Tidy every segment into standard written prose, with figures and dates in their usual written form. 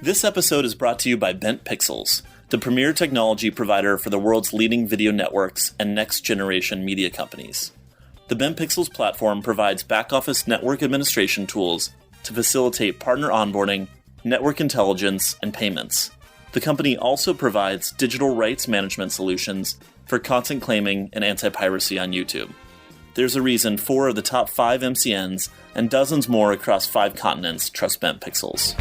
This episode is brought to you by Bent Pixels, the premier technology provider for the world's leading video networks and next-generation media companies. The Bent Pixels platform provides back-office network administration tools to facilitate partner onboarding, network intelligence, and payments. The company also provides digital rights management solutions for content claiming and anti-piracy on YouTube. There's a reason 4 of the top 5 MCNs and dozens more across 5 continents trust Bent Pixels.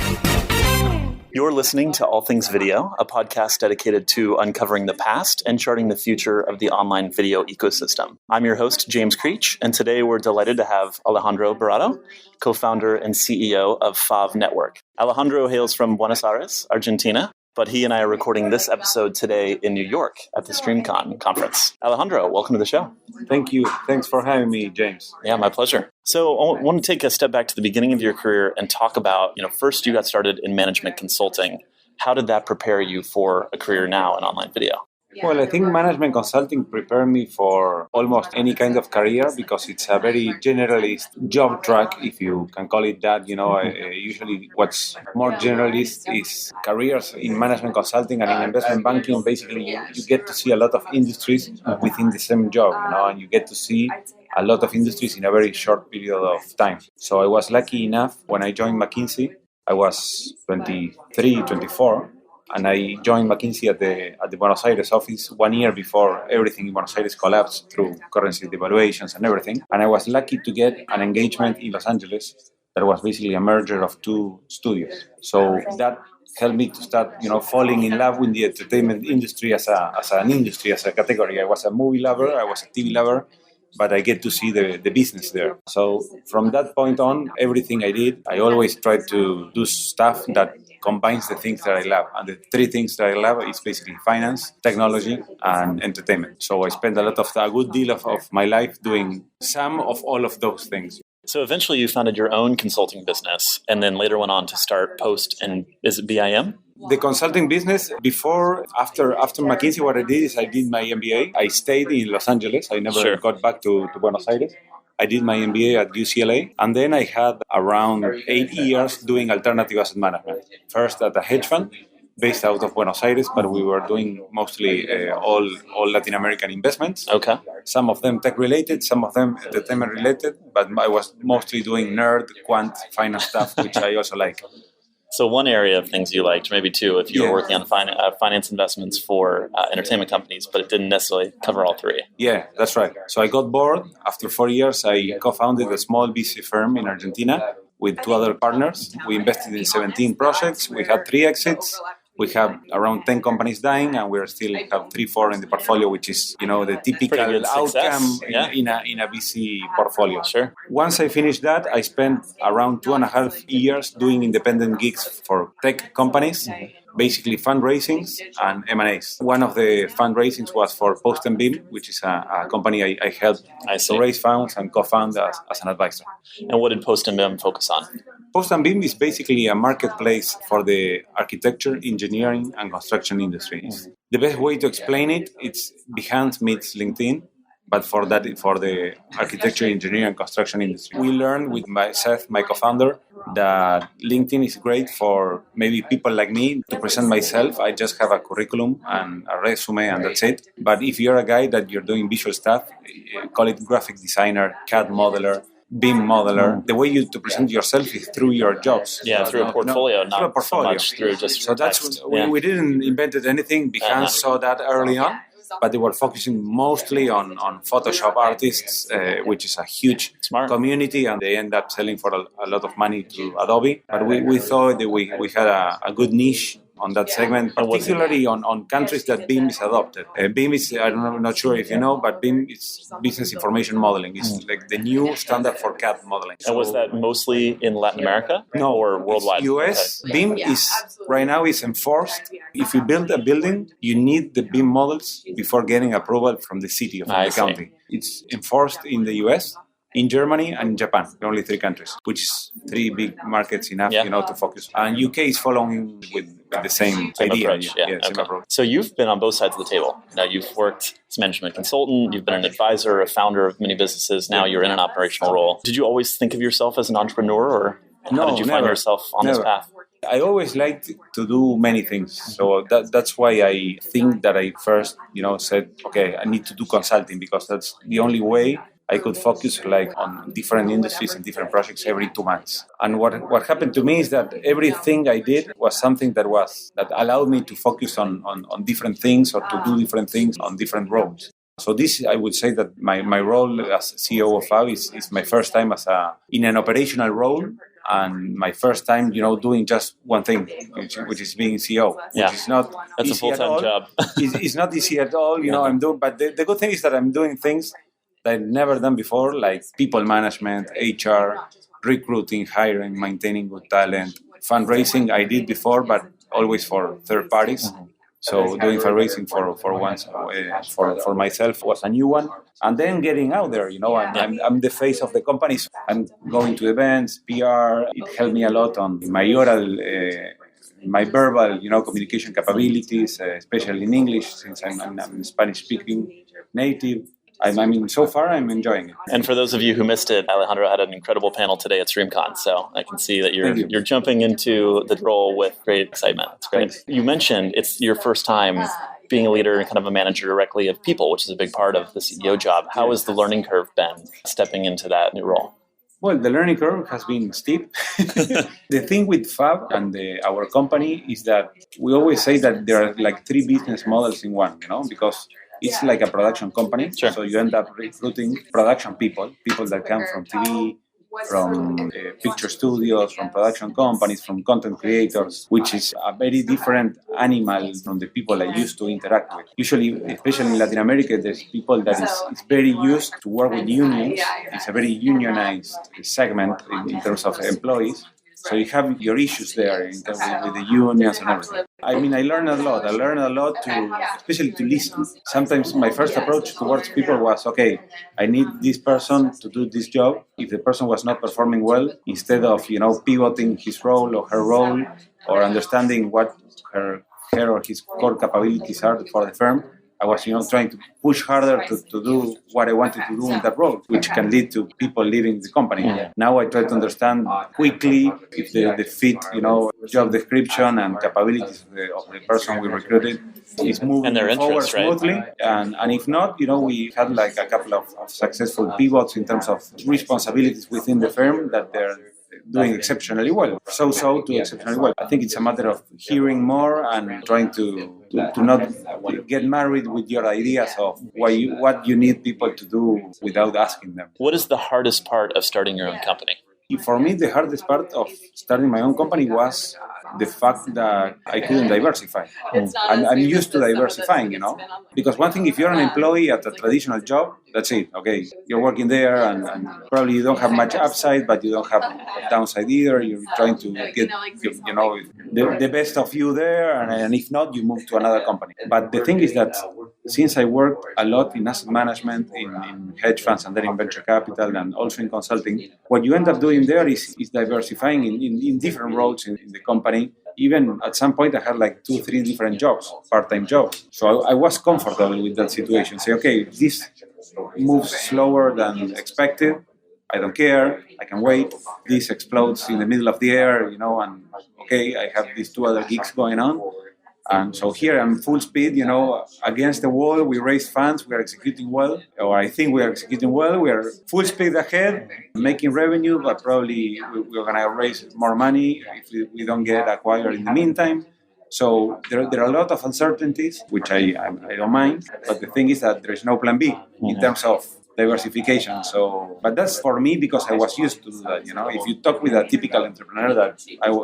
You're listening to All Things Video, a podcast dedicated to uncovering the past and charting the future of the online video ecosystem. I'm your host, James Creech, and today we're delighted to have Alejandro Barato, co-founder and CEO of FAV Network. Alejandro hails from Buenos Aires, Argentina, but he and I are recording this episode today in New York at the StreamCon conference. Alejandro, welcome to the show. Thank you. Thanks for having me, James. Yeah, my pleasure. So I want to take a step back to the beginning of your career and talk about, first you got started in management consulting. How did that prepare you for a career now in online video? Well, I think management consulting prepared me for almost any kind of career because it's a very generalist job track, if you can call it that. Usually what's more generalist is careers in management consulting and in investment banking. Basically, you get to see a lot of industries within the same job, and you get to see a lot of industries in a very short period of time. So I was lucky enough when I joined McKinsey. I was 23, 24. And I joined McKinsey at the Buenos Aires office 1 year before everything in Buenos Aires collapsed through currency devaluations and everything. And I was lucky to get an engagement in Los Angeles that was basically a merger of 2 studios. So that helped me to start, falling in love with the entertainment industry as an industry, as a category. I was a movie lover, I was a TV lover, but I get to see the business there. So from that point on, everything I did, I always tried to do stuff that combines the things that I love. And the 3 things that I love is basically finance, technology, and entertainment. So I spent a good deal of my life doing some of all of those things. So eventually you founded your own consulting business and then later went on to start Post and is it BIM? The consulting business, after McKinsey, what I did is I did my MBA. I stayed in Los Angeles. I never got back to Buenos Aires. I did my MBA at UCLA, and then I had around 8 years doing alternative asset management. First at a hedge fund based out of Buenos Aires, but we were doing mostly all Latin American investments. Okay. Some of them tech-related, some of them entertainment-related, but I was mostly doing nerd, quant, finance stuff, which I also like. So one area of things you liked, maybe 2, if you were working on finance investments for entertainment companies, but it didn't necessarily cover all 3. Yeah, that's right. So I got bored. After 4 years, I co-founded a small VC firm in Argentina with 2 other partners. We invested in 17 projects. We had 3 exits. We have around 10 companies dying, and we still have 3-4 in the portfolio, which is, the typical outcome in a VC portfolio. Sure. Once I finished that, I spent around 2.5 years doing independent gigs for tech companies, basically fundraisings and M&As. One of the fundraisings was for Post and Beam, which is a company I helped to raise funds and co-found as an advisor. And what did Post and Beam focus on? Post and Beam is basically a marketplace for the architecture, engineering, and construction industries. The best way to explain it, it's Behance meets LinkedIn, but for the architecture, engineering, and construction industry. We learned with Seth, my co-founder, that LinkedIn is great for maybe people like me to present myself. I just have a curriculum and a resume, and that's it. But if you're a guy that you're doing visual stuff, call it graphic designer, CAD modeler, BIM modeler, the way you to present yourself is through your jobs. Yeah, through a portfolio, not so much through just so text. That's we didn't invent anything. Behance saw that early on, but they were focusing mostly on Photoshop artists, which is a huge community, and they end up selling for a lot of money to Adobe. But we thought that we had a good niche on that segment, particularly on countries that BIM is adopted. BIM is, I'm not sure if you know, but BIM is business information modeling. It's like the new standard for CAD modeling. And was that mostly in Latin America? No, or worldwide? US. Okay. BIM is right now is enforced. If you build a building, you need the BIM models before getting approval from the city or from the county. It's enforced in the US, in Germany, and in Japan, the only 3 countries, which is 3 big markets enough, to focus. And UK is following with the same idea. Approach, same approach. So you've been on both sides of the table. Now you've worked as a management consultant, you've been an advisor, a founder of many businesses. Now you're in an operational role. Did you always think of yourself as an entrepreneur, or how did you find yourself on this path? I always liked to do many things. So that's why I think that I first, said, okay, I need to do consulting because that's the only way I could focus like on different industries and different projects every 2 months. And what happened to me is that everything I did was something that allowed me to focus on different things or to do different things on different roles. So this, I would say that my role as CEO of FAB is my first time in an operational role, and my first time, doing just one thing, which is being CEO, which is not that's easy a full-time job. It's not easy at all. I'm doing, but the good thing is that I'm doing things that I've never done before, like people management, HR, recruiting, hiring, maintaining good talent, fundraising. I did before, but always for third parties. So doing fundraising for once for myself was a new one, and then getting out there. I'm the face of the company. So I'm going to events, PR. It helped me a lot on my oral, my verbal, communication capabilities, especially in English, since I'm Spanish speaking native. So far I'm enjoying it. And for those of you who missed it, Alejandro had an incredible panel today at StreamCon. So I can see that you're jumping into the role with great excitement. It's great. Thanks. You mentioned it's your first time being a leader and kind of a manager directly of people, which is a big part of the CEO job. How has the learning curve been stepping into that new role? Well, the learning curve has been steep. The thing with FAB and our company is that we always say that there are like 3 business models in one, because it's like a production company. Sure. So you end up recruiting production people that come from TV, from picture studios, from production companies, from content creators, which is a very different animal from the people I used to interact with. Usually, especially in Latin America, there's people that is very used to work with unions. It's a very unionized segment in terms of employees. So you have your issues there in terms with the unions and everything. I learned a lot. I learned a lot especially to listen. Sometimes my first approach towards people was, okay, I need this person to do this job. If the person was not performing well, instead of, pivoting his role or her role or understanding what her or his core capabilities are for the firm, I was, trying to push harder to do what I wanted to do in that role, which can lead to people leaving the company. Yeah. Now I try to understand quickly if the fit, job description and capabilities of the person we recruited is moving forward smoothly. Right? And if not, we had like a couple of successful pivots in terms of responsibilities within the firm that they're doing exceptionally well. So to exceptionally well. I think it's a matter of hearing more and trying to not get married with your ideas of what you need people to do without asking them. What is the hardest part of starting your own company? For me, the hardest part of starting my own company was the fact that I couldn't diversify. I'm used to diversifying, because one thing, if you're an employee at a traditional job, that's it. Okay, you're working there and probably you don't have much upside, but you don't have downside either. You're trying to get, the best of you there, and if not, you move to another company. But the thing is that since I worked a lot in asset management, in hedge funds, and then in venture capital, and also in consulting, what you end up doing there is diversifying in different roles in the company. Even at some point, I had like 2-3 different jobs, part-time jobs. So I was comfortable with that situation. Say, okay, this moves slower than expected. I don't care. I can wait. This explodes in the middle of the air, and okay, I have these 2 other gigs going on. And so here I'm full speed, against the wall. We raise funds. We are executing well, or I think we are executing well. We are full speed ahead, making revenue, but probably we're going to raise more money if we don't get acquired in the meantime. So there are a lot of uncertainties, which I don't mind. But the thing is that there is no plan B in terms of diversification. So, but that's for me because I was used to do that. If you talk with a typical entrepreneur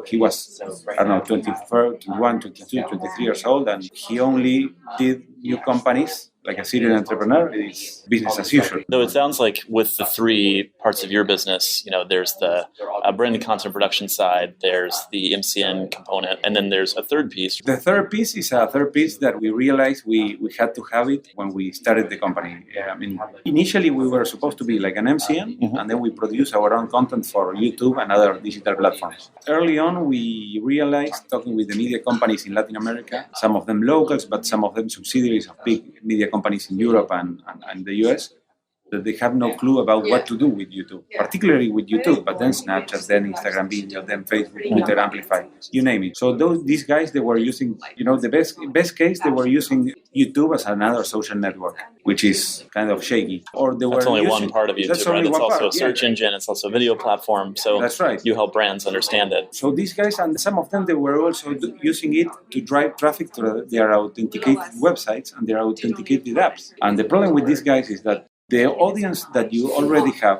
he was, 21, 22, 23 years old, and he only did new companies. Like a serial entrepreneur, it's business as usual. Though it sounds like with the 3 parts of your business, there's the branded content production side, there's the MCN component, and then there's a third piece. The third piece is a third piece that we realized we had to have it when we started the company. Initially we were supposed to be like an MCN, and then we produce our own content for YouTube and other digital platforms. Early on, we realized, talking with the media companies in Latin America, some of them locals, but some of them subsidiaries of big media companies in Europe and the US, that they have no clue about what to do with YouTube, particularly with YouTube, but then Snapchat, then Instagram Video, then Facebook, Twitter, Amplify, you name it. So these guys, they were using, the best case, they were using YouTube as another social network, which is kind of shaky. Or they That's were only using, one part of YouTube, that's right? only It's one also part, a search engine, it's also a video platform. So that's right. You help brands understand it. So these guys, and some of them, they were also using it to drive traffic to their authenticated websites and their authenticated apps. And the problem with these guys is that the audience that you already have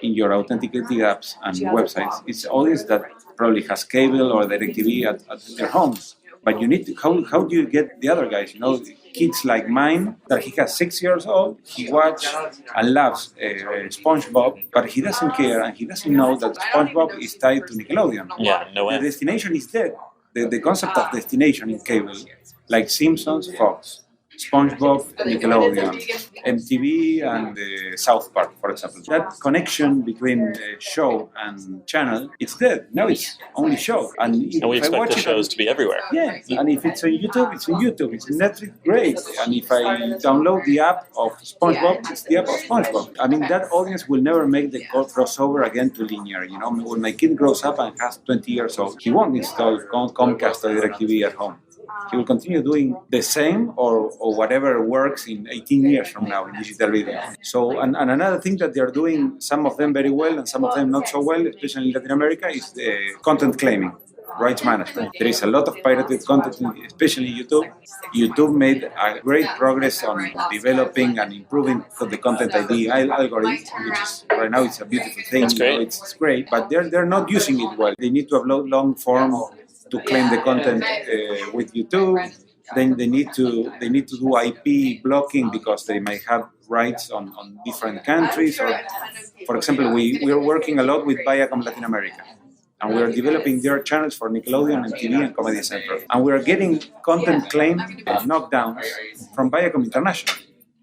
in your authenticated apps and websites is audience that probably has cable or DirecTV at their homes. But you need to, how do you get the other guys? Kids like mine, that he has 6 years old, he watches and loves SpongeBob, but he doesn't care and he doesn't know that SpongeBob is tied to Nickelodeon. Yeah, no way. The destination is dead. The concept of destination in cable, like Simpsons, Fox, SpongeBob, Nickelodeon, MTV, and South Park, for example. That connection between show and channel, it's dead. Now it's only show. And we expect the shows to be everywhere. Yeah, and if it's on YouTube, it's on YouTube. It's on Netflix, great. And if I download the app of SpongeBob, it's the app of SpongeBob. I mean, that audience will never make the crossover again to linear. When my kid grows up and has 20 years old, he won't install Comcast or DirecTV at home. He will continue doing the same or whatever works in 18 years from now in digital video. So, and another thing that they're doing, some of them very well and some of them not so well, especially in Latin America, is the content claiming, rights management. There is a lot of pirated content, especially YouTube. YouTube made a great progress on developing and improving the content ID algorithm, which is right now it's a beautiful thing. That's great. It's great, but they're not using it well. They need to upload long form to claim the content with YouTube. Then they need to do IP blocking because they may have rights on different countries. Or, for example, we are working a lot with Viacom Latin America, and we are developing their channels for Nickelodeon and TV and Comedy Central. And we are getting content claim knockdowns from Viacom International.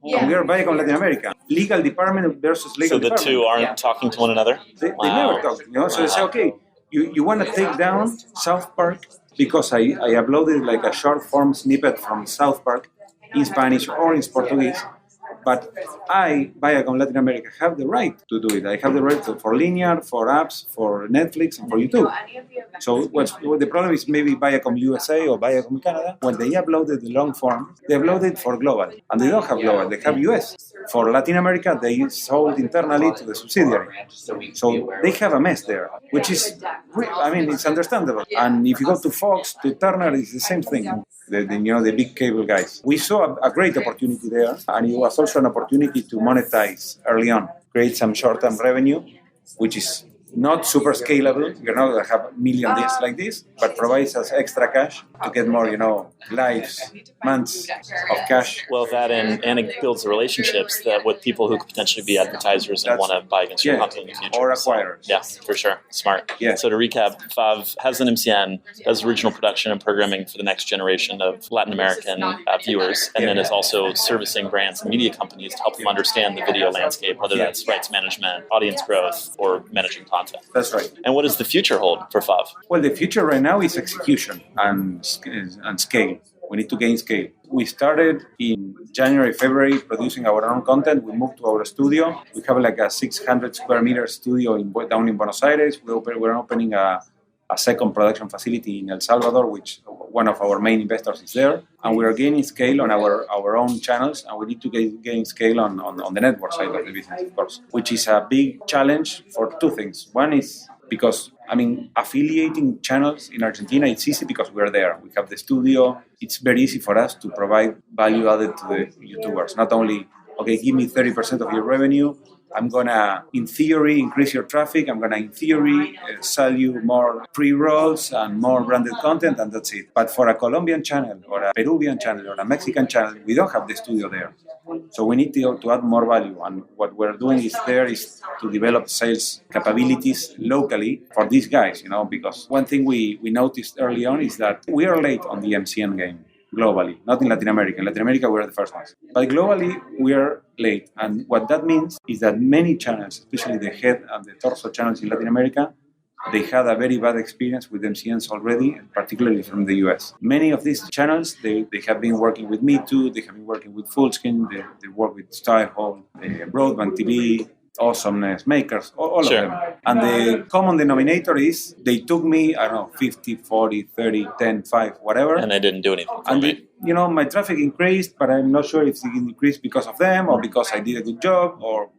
And we are Viacom Latin America. Legal department versus legal department. So the two aren't talking to one another? They never talk. So they say, okay, you want to take down South Park because I uploaded like a short form snippet from South Park in Spanish or in Portuguese, but I, Viacom Latin America, have the right to do it. I have the right for linear, for apps, for Netflix, and for YouTube. So what the problem is maybe Viacom USA or Viacom Canada, when they uploaded the long form, they uploaded for global, and they don't have global, they have US. For Latin America, they sold internally to the subsidiary. So they have a mess there, which is, it's understandable. And if you go to Fox, to Turner, it's the same thing. The big cable guys. We saw a great opportunity there, and it was also an opportunity to monetize early on, create some short-term revenue, which is not super scalable. You're not going to have a million deals like this, but provides us extra cash to get more, lives, months of cash. Well, that and it builds the relationships that with people who could potentially be advertisers and want to buy against your content in the future. Or acquirers. Yeah, for sure. Smart. Yeah. So to recap, Fav has an MCN, does original production and programming for the next generation of Latin American viewers, and then is also servicing brands and media companies to help them understand the video landscape, whether that's rights management, audience growth, or managing content. That's right. And what does the future hold for Fav? Well, the future right now is execution and scale. We need to gain scale. We started in January, February producing our own content. We moved to our studio. We have like a 600 square meter studio down in Buenos Aires. We're opening a second production facility in El Salvador, which one of our main investors is there. And we are gaining scale on our own channels, and we need to gain scale on the network side of the business, of course, which is a big challenge for two things. One is because, affiliating channels in Argentina, it's easy because we're there. We have the studio. It's very easy for us to provide value added to the YouTubers. Not only, okay, give me 30% of your revenue, I'm going to, in theory, increase your traffic. I'm going to, in theory, sell you more pre-rolls and more branded content, and that's it. But for a Colombian channel or a Peruvian channel or a Mexican channel, we don't have the studio there. So we need to add more value. And what we're doing is to develop sales capabilities locally for these guys, because one thing we noticed early on is that we are late on the MCN game. Globally, not in Latin America. In Latin America, we're the first ones. But globally, we are late. And what that means is that many channels, especially the head and the torso channels in Latin America, they had a very bad experience with MCNs already, particularly from the US. Many of these channels, they have been working with Me Too, they have been working with Fullscreen, they work with StyleHall, Broadband TV, Awesomeness, Makers, all Sure. of them. And the common denominator is they took me, I don't know, 50, 40, 30, 10, 5, whatever. And they didn't do anything for And me. my traffic increased, but I'm not sure if it increased because of them or because I did a good job or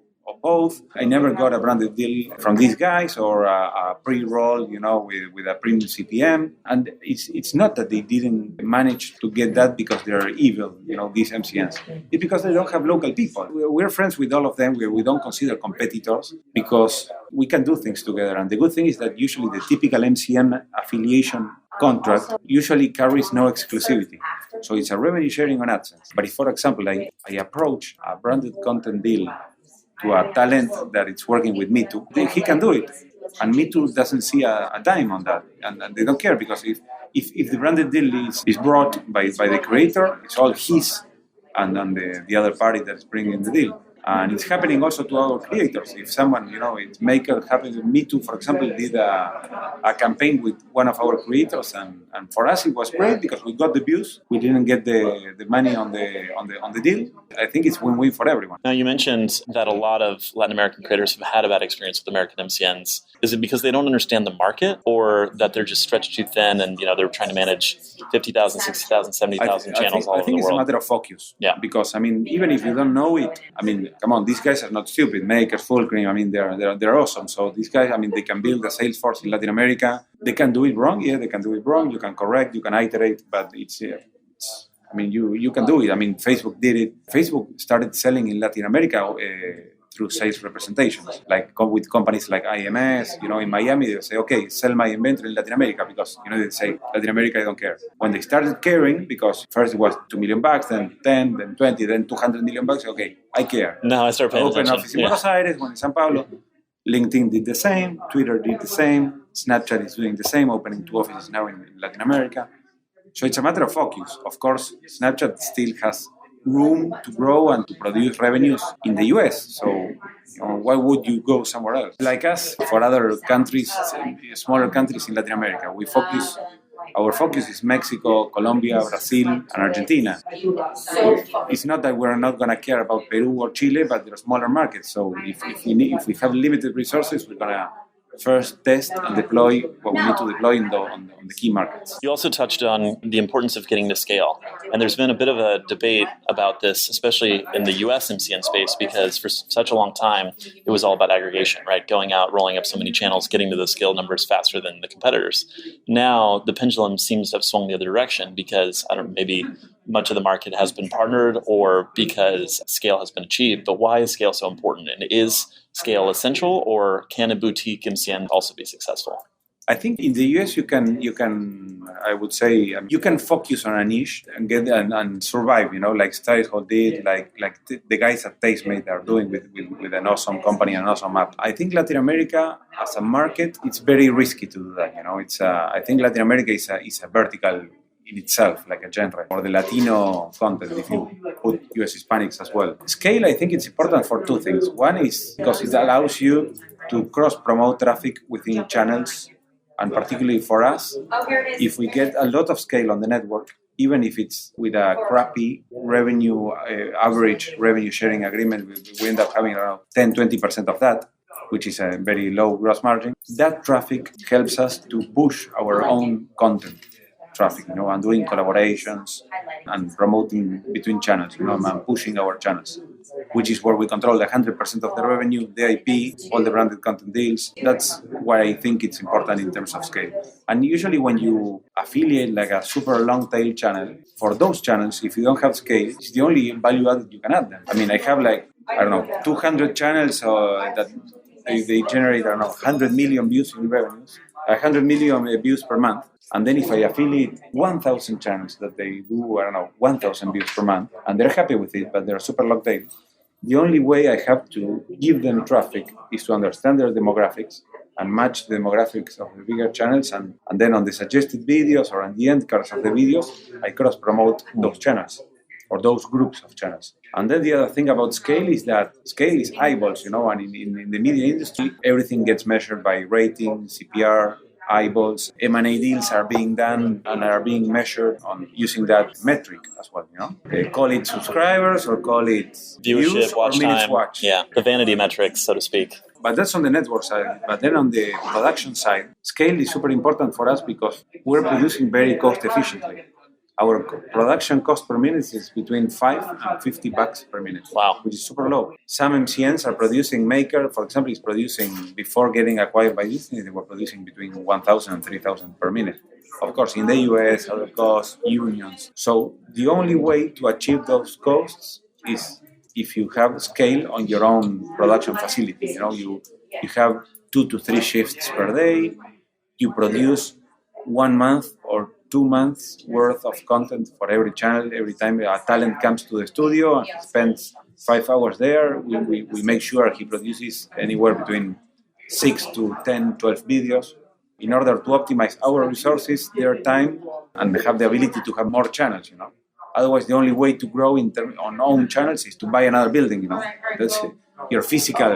both. I never got a branded deal from these guys or a pre-roll, with a premium CPM. And it's not that they didn't manage to get that because they're evil, these MCNs. It's because they don't have local people. We're friends with all of them. We don't consider competitors because we can do things together. And the good thing is that usually the typical MCN affiliation contract usually carries no exclusivity. So it's a revenue sharing on AdSense. But if, for example, I approach a branded content deal to a talent that it's working with Me Too, he can do it. And Me Too doesn't see a dime on that. And they don't care because if the branded deal is brought by the creator, it's all his and the other party that's bringing the deal. And it's happening also to our creators. If someone, it's Maker, happened with Me Too, for example, did a campaign with one of our creators, and for us it was great because we got the views. We didn't get the money on the deal. I think it's win-win for everyone. Now, you mentioned that a lot of Latin American creators have had a bad experience with American MCNs. Is it because they don't understand the market, or that they're just stretched too thin and they're trying to manage 50,000, 60,000, 70,000 channels all over the world? I think it's a matter of focus. Yeah. Because even if you don't know it, come on, these guys are not stupid. Makers, Fullscreen, they're awesome. So these guys, they can build a sales force in Latin America. They can do it wrong. Yeah, they can do it wrong. You can correct, you can iterate, but it's you can do it. Facebook did it. Facebook started selling in Latin America through sales representations, like with companies like IMS. In Miami, they say, okay, sell my inventory in Latin America because, they say, Latin America, I don't care. When they started caring, because first it was $2 million, then 10, then 20, then $200 million, okay, I care. Now I start paying open attention. office in Buenos Aires, one in Sao Paulo. LinkedIn did the same, Twitter did the same, Snapchat is doing the same, opening 2 offices now in Latin America. So it's a matter of focus. Of course, Snapchat still has room to grow and to produce revenues in the US. So why would you go somewhere else? Like us, for other countries, smaller countries in Latin America, our focus is Mexico, Colombia, Brazil, and Argentina. It's not that we're not going to care about Peru or Chile, but they're smaller markets. So if we have limited resources, we're going to first test and deploy what we need to deploy on the key markets. You also touched on the importance of getting to scale. And there's been a bit of a debate about this, especially in the US MCN space, because for such a long time, it was all about aggregation, right? Going out, rolling up so many channels, getting to the scale numbers faster than the competitors. Now, the pendulum seems to have swung the other direction because, maybe much of the market has been partnered or because scale has been achieved. But why is scale so important? And is scale essential, or can a boutique MCN also be successful? I think in the US you can I would say you can focus on a niche and get and survive. Like StyleHall did, like the guys at Tastemade are doing with an awesome company, an awesome app. I think Latin America as a market, it's very risky to do that. It's I think Latin America is a vertical in itself, like a genre, or the Latino content, if you put US Hispanics as well. Scale, I think it's important for 2 things. One is because it allows you to cross-promote traffic within channels, and particularly for us, if we get a lot of scale on the network, even if it's with a crappy revenue, average revenue sharing agreement, we end up having around 10-20% of that, which is a very low gross margin. That traffic helps us to push our own content traffic, and doing collaborations and promoting between channels, and pushing our channels, which is where we control the 100% of the revenue, the IP, all the branded content deals. That's why I think it's important in terms of scale. And usually when you affiliate like a super long tail channel, for those channels, if you don't have scale, it's the only value added you can add them. I have 200 channels that they generate, 100 million views in revenues, 100 million views per month. And then if I affiliate 1,000 channels that they do, 1,000 views per month, and they're happy with it, but they're super long tail, the only way I have to give them traffic is to understand their demographics and match the demographics of the bigger channels. And then on the suggested videos or on the end cards of the videos, I cross-promote those channels or those groups of channels. And then the other thing about scale is that scale is eyeballs, and in the media industry, everything gets measured by rating, CPR, eyeballs. M&A deals are being done and are being measured on using that metric as well, Call it subscribers or call it viewership, views watch or minutes time. watched. Yeah, the vanity metrics, so to speak. But that's on the network side. But then on the production side, scale is super important for us because we're producing very cost efficiently. Our production cost per minute is between $5 and $50 per minute. Wow. Which is super low. Some MCNs are producing, Maker, for example, is producing, before getting acquired by Disney, they were producing between $1,000 and $3,000 per minute. Of course, in the US, other costs, unions. So the only way to achieve those costs is if you have scale on your own production facility. You have 2 to 3 shifts per day. You produce 1 month or 2 months worth of content for every channel. Every time a talent comes to the studio and he spends 5 hours there, we make sure he produces anywhere between 6 to 10, 12 videos in order to optimize our resources, their time, and have the ability to have more channels, Otherwise, the only way to grow on own channels is to buy another building, That's your physical,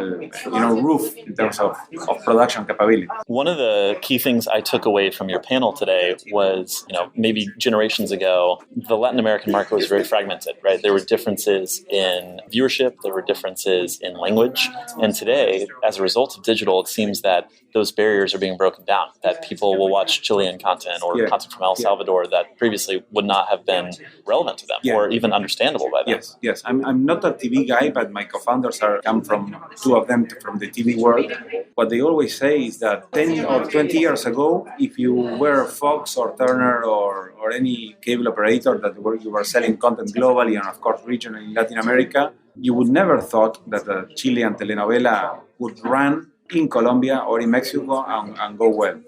roof in terms of production capability. One of the key things I took away from your panel today was, maybe generations ago, the Latin American market was very fragmented, right? There were differences in viewership, there were differences in language. And today, as a result of digital, it seems that those barriers are being broken down, that people will watch Chilean content or content from El Salvador that previously would not have been relevant to them or even understandable by them. Yes. I'm not a TV guy, but my co-founders come from, 2 of them from the TV world. What they always say is that 10 or 20 years ago, if you were Fox or Turner or any cable operator you were selling content globally and of course regionally in Latin America, you would never thought that a Chilean telenovela would run in Colombia or in Mexico and go well,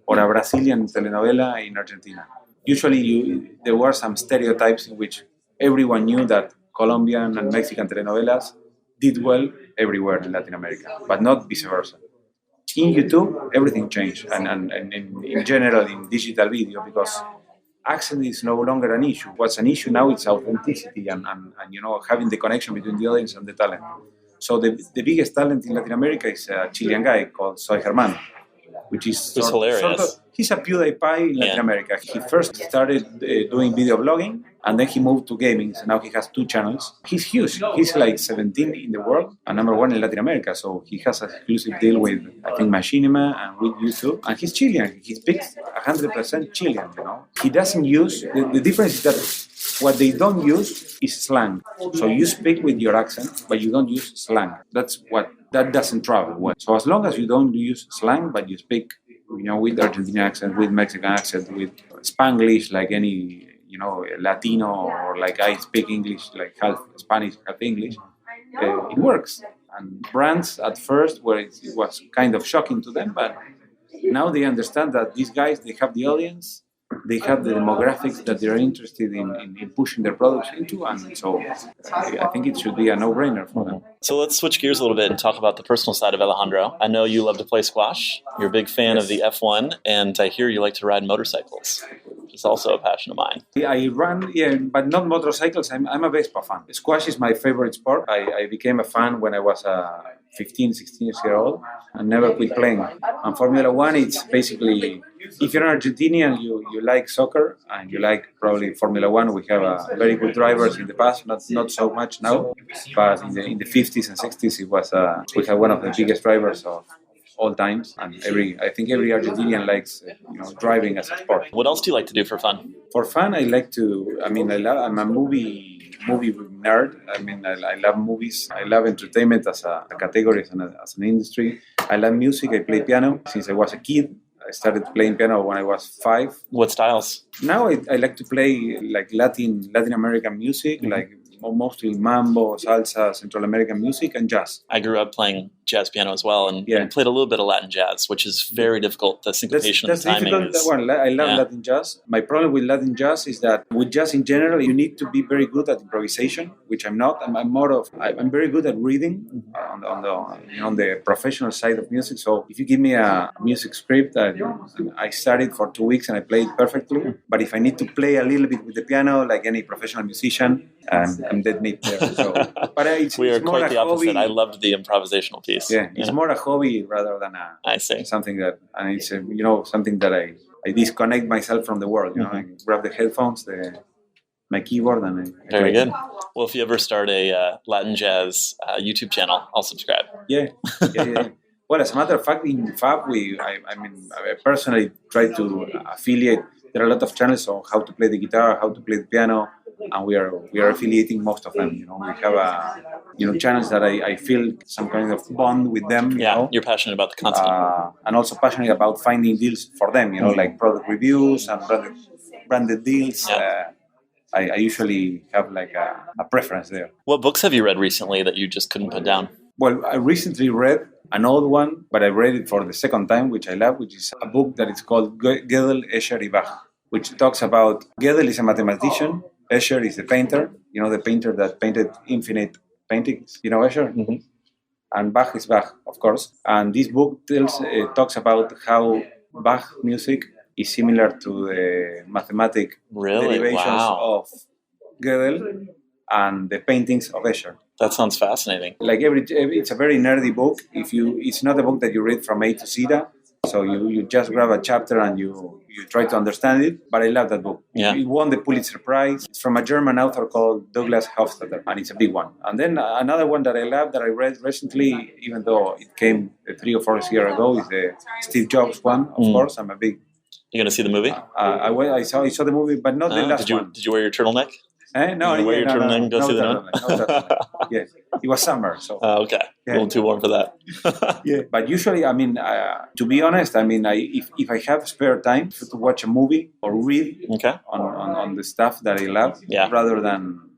or a Brazilian telenovela in Argentina. Usually there were some stereotypes in which everyone knew that Colombian and Mexican telenovelas did well everywhere in Latin America, but not vice versa. In YouTube, everything changed, and in general in digital video, because accent is no longer an issue. What's an issue now is authenticity and having the connection between the audience and the talent. So the biggest talent in Latin America is a Chilean guy called Soy Germán, which is hilarious. He's a PewDiePie in Latin America. He first started doing video blogging, and then he moved to gaming. So now he has 2 channels. He's huge. He's like 17 in the world and number 1 in Latin America. So he has an exclusive deal with, I think, Machinima and with YouTube. And he's Chilean. He speaks 100% Chilean, He doesn't use... The difference is that what they don't use is slang. So you speak with your accent, but you don't use slang. That doesn't travel well. So as long as you don't use slang, but you speak, with Argentine accent, with Mexican accent, with Spanglish, like any, Latino, or like I speak English, like half Spanish, half English, it works. And brands at first, it was kind of shocking to them, but now they understand that these guys, they have the audience, they have the demographics that they're interested in pushing their products into, and so I think it should be a no-brainer for them. So let's switch gears a little bit and talk about the personal side of Alejandro. I know you love to play squash. You're a big fan of the F1, and I hear you like to ride motorcycles, which is also a passion of mine. I run, but not motorcycles. I'm a Vespa fan. Squash is my favorite sport. I became a fan when I was 15, 16 years old and never quit playing. And Formula One, it's basically... If you're an Argentinian, you like soccer and you like probably Formula One. We have very good drivers in the past, not so much now, but in the 50s and 60s, it was we had one of the biggest drivers of all times. And I think every Argentinian likes driving as a sport. What else do you like to do for fun? For fun, I like to. I'm a movie nerd. I love movies. I love entertainment as a category, as an industry. I love music. I play piano since I was a kid. I started playing piano when I was 5. What styles? Now I like to play like Latin American music, like mostly mambo, salsa, Central American music, and jazz. I grew up playing jazz piano as well, and played a little bit of Latin jazz, which is very difficult. The syncopation and the timing is... Well, I love Latin jazz. My problem with Latin jazz is that with jazz in general, you need to be very good at improvisation, which I'm not. I'm very good at reading on the professional side of music. So if you give me a music script, I studied for 2 weeks and I played perfectly. But if I need to play a little bit with the piano, like any professional musician, I'm dead meat there. So, but we are quite the opposite. I loved the improvisational piece. Yeah, it's more a hobby rather than something that, and it's something that I disconnect myself from the world. I grab the headphones, my keyboard, and very good. Well, if you ever start a Latin jazz YouTube channel, I'll subscribe. Yeah. Well, as a matter of fact, in Fab, I personally try to affiliate. There are a lot of channels on how to play the guitar, how to play the piano, and we are affiliating most of them. We have channels that I feel some kind of bond with them. You're passionate about the content, and also passionate about finding deals for them. Like product reviews and branded deals. I usually have like a preference there. What books have you read recently that you just couldn't put down? Well, I recently read an old one, but I read it for the second time, which I love, which is a book that is called Gödel, Escher, y Bach, which talks about Gödel is a mathematician, Escher is the painter, the painter that painted infinite paintings, Escher? Mm-hmm. And Bach is Bach, of course. And this book talks about how Bach music is similar to the mathematic derivations of Gödel and the paintings of Escher. That sounds fascinating. Like it's a very nerdy book. It's not a book that you read from A to Z. So you just grab a chapter and you try to understand it. But I love that book. Yeah. It won the Pulitzer Prize. It's from a German author called Douglas Hofstadter, and it's a big one. And then another one that I love that I read recently, even though it came 3 or 4 years ago, is the Steve Jobs one. Of course, I'm a big. You gonna see the movie? I saw the movie, but not the last one. Did you wear your turtleneck? No, you wear your turtleneck and go see the turtleneck. Yes, it was summer, so. Okay, a little too warm for that. Yeah, but usually, to be honest, if I have spare time to watch a movie or read on the stuff that I love, rather than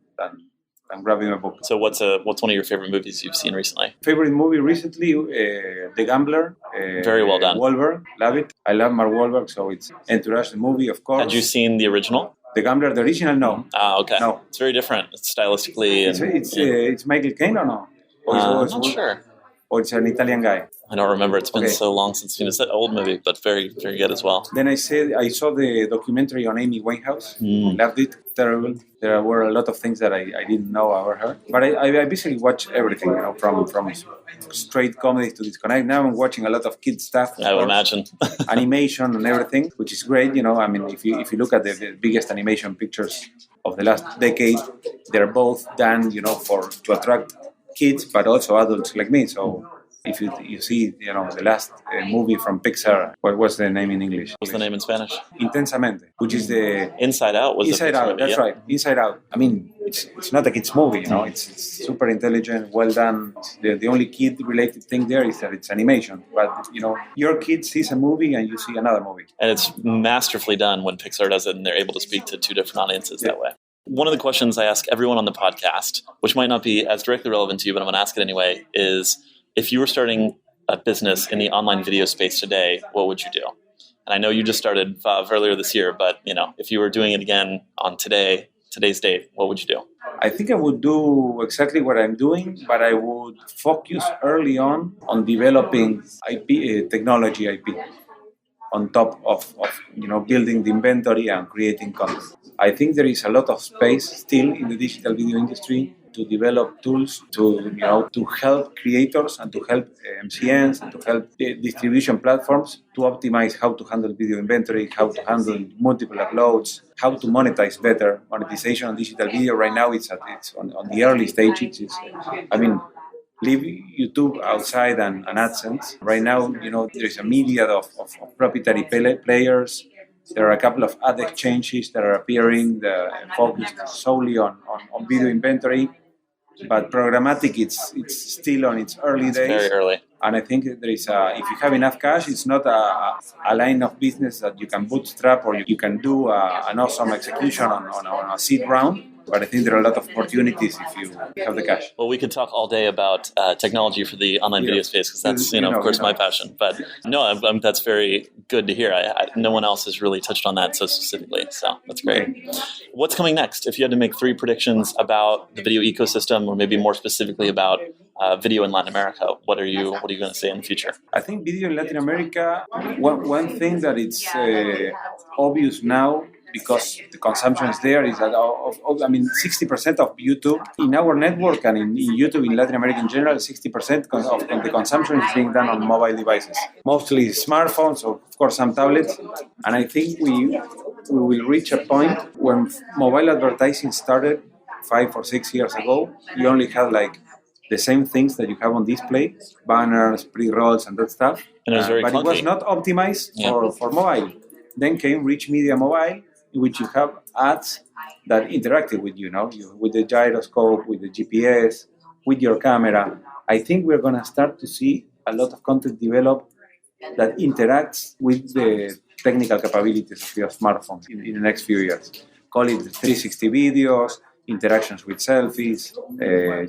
grabbing a book. So what's one of your favorite movies you've seen recently? Favorite movie recently, The Gambler. Very well done. Wahlberg, love it. I love Mark Wahlberg, so it's Entourage, the movie, of course. Had you seen the original? The Gambler, the original, no. Okay. No. It's very different. It's stylistically. It's Michael Caine or no? I'm not sure. Or it's an Italian guy? I don't remember. It's been so long since I've seen it. It's an old movie, but very, very good as well. Then I saw the documentary on Amy Winehouse. Loved it. Terrible. There were a lot of things that I didn't know about her. But I basically watch everything, from straight comedies to disconnect. Now I'm watching a lot of kids stuff. I would imagine. Animation and everything, which is great. If you look at the biggest animation pictures of the last decade, they're both done, to attract kids, but also adults like me. So if you see, the last movie from Pixar, what was the name in English? What's the name in Spanish? Intensamente, which is the Inside Out. Inside Out. That's right. Inside Out. It's not a kids movie. It's super intelligent, well done. The only kid-related thing there is that it's animation. But your kid sees a movie and you see another movie, and it's masterfully done when Pixar does it, and they're able to speak to two different audiences that way. One of the questions I ask everyone on the podcast, which might not be as directly relevant to you, but I'm going to ask it anyway, is if you were starting a business in the online video space today, what would you do? And I know you just started Vav earlier this year, but if you were doing it again on today's date, what would you do? I think I would do exactly what I'm doing, but I would focus early on developing IP, technology IP, on top of building the inventory and creating content. I think there is a lot of space still in the digital video industry to develop tools to help creators and to help MCNs and to help distribution platforms to optimize how to handle video inventory, how to handle multiple uploads, how to monetize better. Monetization on digital video right now it's on the early stages. Leave YouTube outside and AdSense. Right now, there is a myriad of proprietary players. There are a couple of ad exchanges that are appearing focused solely on video inventory. But programmatic, it's still on its early days. Very early. And I think there is if you have enough cash, it's not a line of business that you can bootstrap or you can do an awesome execution on a seed round. But I think there are a lot of opportunities if you have the cash. Well, we could talk all day about technology for the online video space because that's, of course, my passion. But no, that's very good to hear. No one else has really touched on that so specifically, so that's great. What's coming next? If you had to make 3 predictions about the video ecosystem, or maybe more specifically about video in Latin America, what are you going to say in the future? I think video in Latin America, one thing that it's obvious now, because the consumption is there, is that 60% of YouTube in our network and in YouTube in Latin America in general, 60% of the consumption is being done on mobile devices, mostly smartphones, or of course some tablets. And I think we will reach a point when mobile advertising started 5 or 6 years ago. You only had like the same things that you have on display, banners, pre-rolls, and that stuff. And it was very but clunky. It was not optimized for mobile. Then came Rich Media Mobile, in which you have ads that interacted with with the gyroscope, with the GPS, with your camera. I think we're going to start to see a lot of content develop that interacts with the technical capabilities of your smartphone in the next few years. Call it 360 videos, interactions with selfies,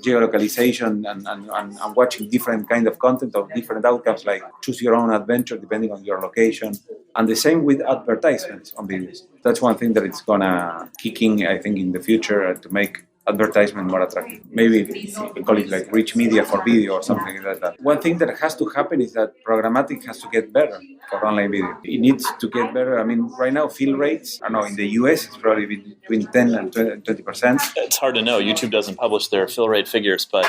geolocalization, and watching different kind of content of different outcomes, like choose your own adventure depending on your location. And the same with advertisements on videos. That's one thing that it's gonna kick in, I think, in the future to make advertisement more attractive. Maybe we call it like rich media for video or something like that. One thing that has to happen is that programmatic has to get better for online video. It needs to get better. I mean, right now, fill rates, I don't know, in the US, it's probably between 10 and 20%. It's hard to know. YouTube doesn't publish their fill rate figures, but,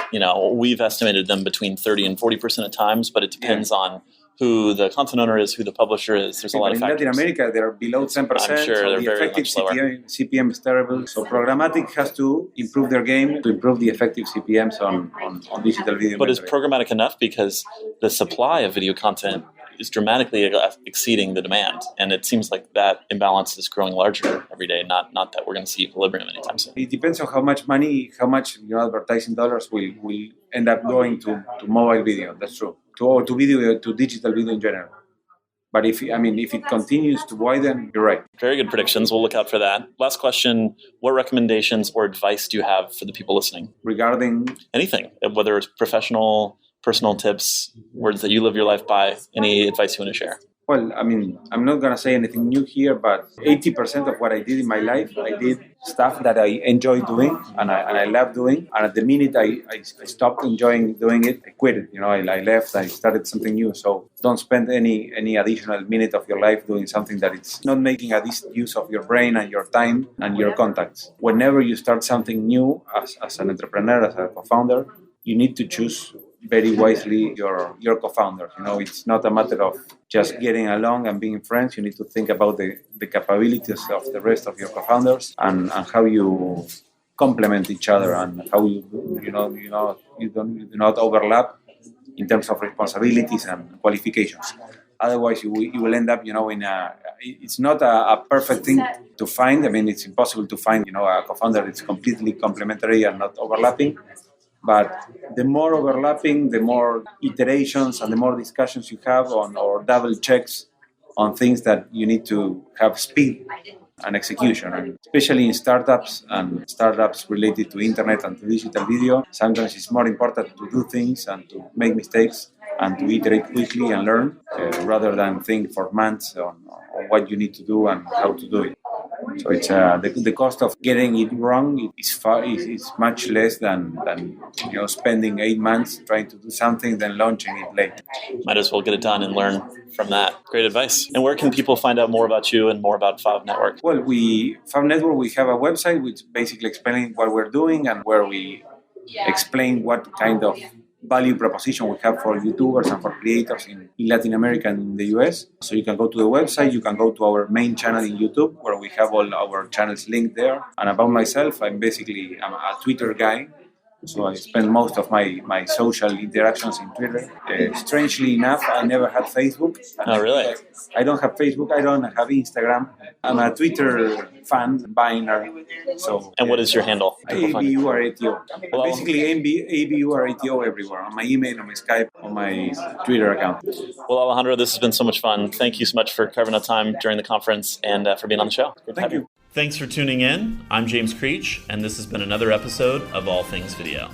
we've estimated them between 30 and 40% of times, but it depends on who the content owner is, who the publisher is. There's a lot of factors. In Latin America, they're below 10%. I'm sure they're the very effective much lower. CPM is terrible. So programmatic has to improve their game to improve the effective CPMs on digital video. But is programmatic enough? Because the supply of video content is dramatically exceeding the demand. And it seems like that imbalance is growing larger every day, not that we're going to see equilibrium anytime soon. It depends on how much money, advertising dollars will end up going to mobile video. That's true. To digital video in general. But if it continues to widen, you're right. Very good predictions. We'll look out for that. Last question, what recommendations or advice do you have for the people listening? Regarding? Anything, whether it's professional, personal tips, words that you live your life by, any advice you want to share? Well, I'm not going to say anything new here, but 80% of what I did in my life, I did stuff that I enjoy doing and I love doing. And at the minute I stopped enjoying doing it, I quit it. I left, I started something new. So don't spend any additional minute of your life doing something that it's not making a decent use of your brain and your time and your contacts. Whenever you start something new as an entrepreneur, as a co-founder, you need to choose very wisely your co-founders. It's not a matter of just getting along and being friends. You need to think about the capabilities of the rest of your co-founders and how you complement each other and how you do not overlap in terms of responsibilities and qualifications. Otherwise, you will end up, it's not a perfect thing to find. It's impossible to find, a co-founder that's completely complementary and not overlapping. But the more overlapping, the more iterations and the more discussions you have or double checks on things that you need to have speed and execution. And especially in startups and startups related to internet and to digital video, sometimes it's more important to do things and to make mistakes and to iterate quickly and learn rather than think for months on what you need to do and how to do it. So it's the cost of getting it wrong is much less than spending 8 months trying to do something then launching it late. Might as well get it done and learn from that. Great advice. And where can people find out more about you and more about Fav Network? Well, Fav Network, we have a website which basically explains what we're doing and where we explain what kind of value proposition we have for YouTubers and for creators in Latin America and in the US. So you can go to the website, you can go to our main channel in YouTube where we have all our channels linked there. And about myself, I'm a Twitter guy. So I spend most of my social interactions in Twitter. Strangely enough, I never had Facebook. Oh, really? I don't have Facebook. I don't have Instagram. I'm a Twitter fan, Biner. So. And what is your handle? ABURATO. Basically, ABURATO everywhere. On my email, on my Skype, on my Twitter account. Well, Alejandro, this has been so much fun. Thank you so much for carving out time during the conference and for being on the show. Thank you. Thanks for tuning in. I'm James Creech, and this has been another episode of All Things Video.